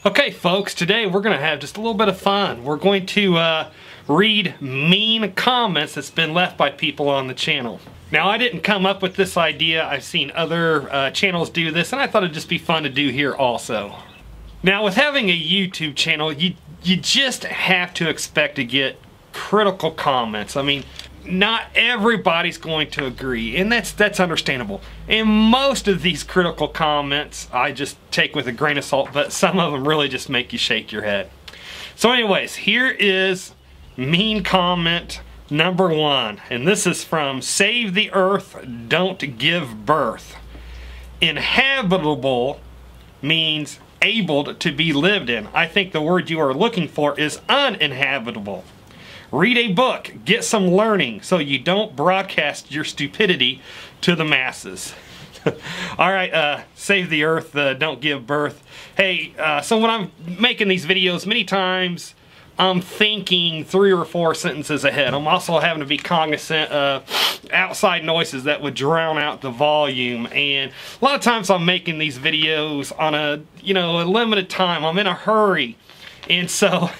Okay folks, today we're going to have just a little bit of fun. We're going to read mean comments that's been left by people on the channel. Now I didn't come up with this idea, I've seen other channels do this, and I thought it'd just be fun to do here also. Now with having a YouTube channel, you just have to expect to get critical comments. I mean, not everybody's going to agree, and that's understandable. And most of these critical comments I just take with a grain of salt, but some of them really just make you shake your head. So anyways, here is mean comment number 1, and this is from Save the Earth, Don't Give Birth. Inhabitable means able to be lived in. I think the word you are looking for is uninhabitable. Read a book, get some learning so you don't broadcast your stupidity to the masses. Alright, Save the Earth, Don't Give Birth. Hey, so when I'm making these videos, many times I'm thinking 3 or 4 sentences ahead. I'm also having to be cognizant of outside noises that would drown out the volume. And a lot of times I'm making these videos on a limited time. I'm in a hurry. And so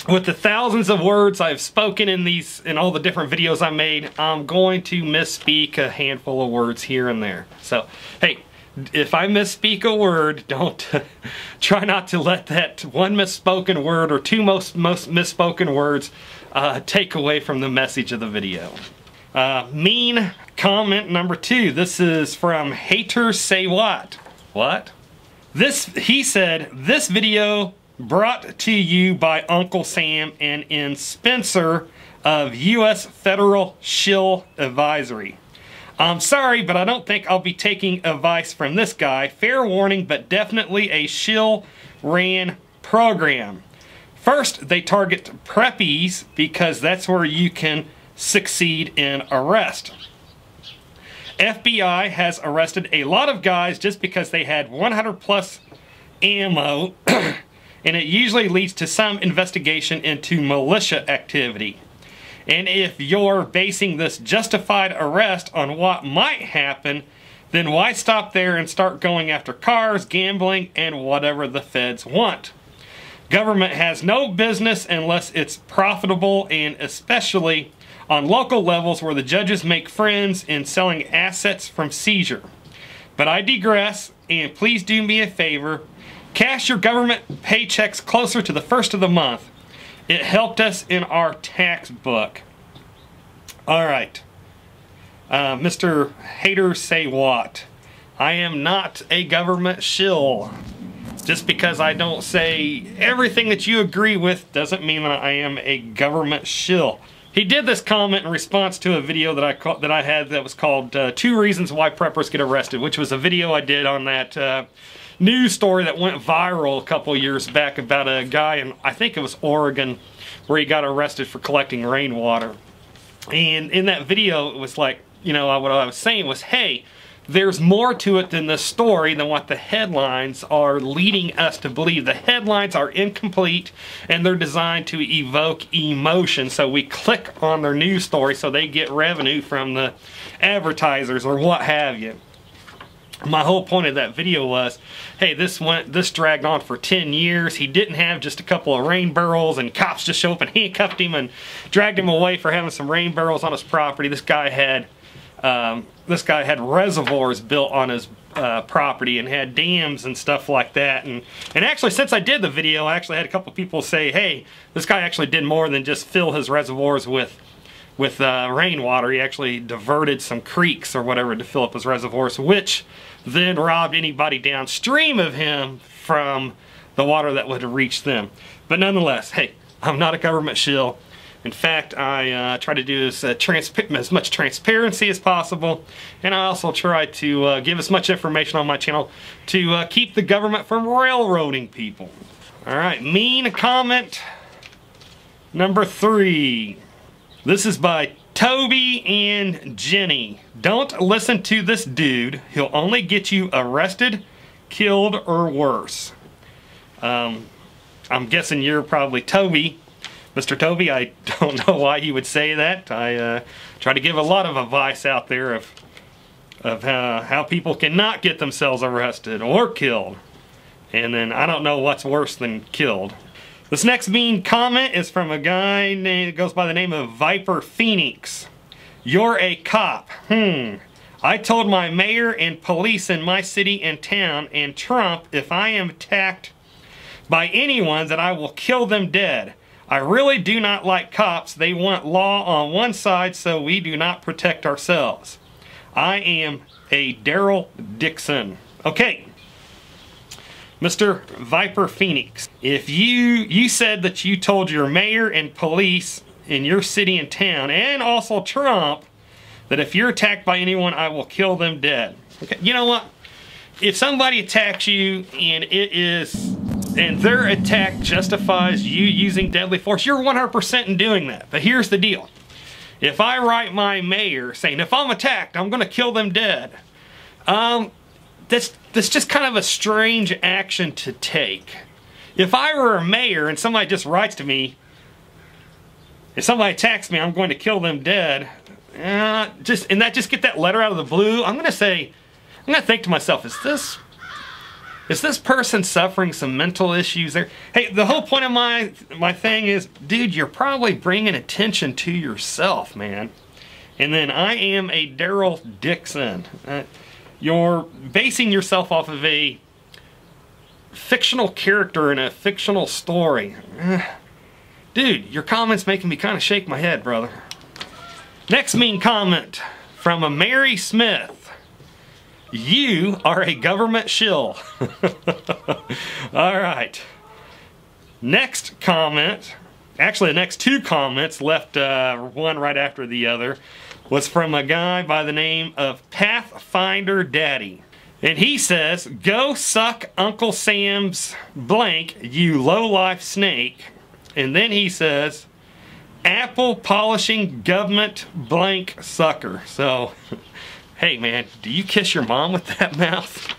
with the thousands of words I've spoken in all the different videos I made, I'm going to misspeak a handful of words here and there. So, hey, if I misspeak a word, don't try not to let that one misspoken word or 2 most misspoken words take away from the message of the video. Mean comment number 2. This is from Haters Say What? What? He said, this video brought to you by Uncle Sam and in Spencer of U.S. Federal Shill Advisory. I'm sorry, but I don't think I'll be taking advice from this guy. Fair warning, but definitely a shill-ran program. First, they target preppies because that's where you can succeed in arrest. FBI has arrested a lot of guys just because they had 100+ ammo, and it usually leads to some investigation into militia activity. And if you're basing this justified arrest on what might happen, then why stop there and start going after cars, gambling, and whatever the feds want? Government has no business unless it's profitable, and especially on local levels where the judges make friends in selling assets from seizure. But I digress, and please do me a favor. Cash your government paychecks closer to the first of the month. It helped us in our tax book. Alright. Mr. Haters Say What? I am not a government shill. Just because I don't say everything that you agree with doesn't mean that I am a government shill. He did this comment in response to a video that I had that was called 2 Reasons Why Preppers Get Arrested, which was a video I did on that news story that went viral a couple years back about a guy in, I think it was Oregon, where he got arrested for collecting rainwater. And in that video, it was like, what I was saying was, hey, there's more to it than the story than what the headlines are leading us to believe. The headlines are incomplete, and they're designed to evoke emotion. So we click on their news story so they get revenue from the advertisers or what have you. My whole point of that video was, hey, this dragged on for 10 years. He didn't have just a couple of rain barrels, and cops just show up and handcuffed him and dragged him away for having some rain barrels on his property. This guy had reservoirs built on his property and had dams and stuff like that. And actually, since I did the video, I actually had a couple people say, hey, this guy actually did more than just fill his reservoirs with rainwater. He actually diverted some creeks or whatever to fill up his reservoirs, which then robbed anybody downstream of him from the water that would have reached them. But nonetheless, hey, I'm not a government shill. In fact, I try to do as much transparency as possible, and I also try to give as much information on my channel to keep the government from railroading people. Alright, mean comment number 3. This is by Toby and Ginny. Don't listen to this dude. He'll only get you arrested, killed, or worse. I'm guessing you're probably Toby. Mr. Toby, I don't know why you would say that. I try to give a lot of advice out there of of how people cannot get themselves arrested or killed. And then I don't know what's worse than killed. This next mean comment is from a guy that goes by the name of Viper Phoenix. You're a cop. I told my mayor and police in my city and town and Trump if I am attacked by anyone that I will kill them dead. I really do not like cops. They want law on one side so we do not protect ourselves. I am a Daryl Dixon. Okay. Mr. Viper Phoenix, if you said that you told your mayor and police in your city and town, and also Trump, that if you're attacked by anyone, I will kill them dead. Okay, you know what? If somebody attacks you and their attack justifies you using deadly force, you're 100% in doing that. But here's the deal. If I write my mayor saying, if I'm attacked, I'm going to kill them dead, that's just kind of a strange action to take. If I were a mayor and somebody just writes to me, if somebody attacks me, I'm going to kill them dead, and that just get that letter out of the blue, I'm going to think to myself, is this person suffering some mental issues there? Hey, the whole point of my thing is, dude, you're probably bringing attention to yourself, man. And then I am a Daryl Dixon. You're basing yourself off of a fictional character in a fictional story. Dude, your comment's making me kind of shake my head, brother. Next mean comment from a Mary Smith. You are a government shill. Alright. Next comment, actually the next two comments, left one right after the other, was from a guy by the name of Pathfinder Daddy. And he says, go suck Uncle Sam's blank, you low-life snake. And then he says, apple polishing government blank sucker. So, hey man, do you kiss your mom with that mouth?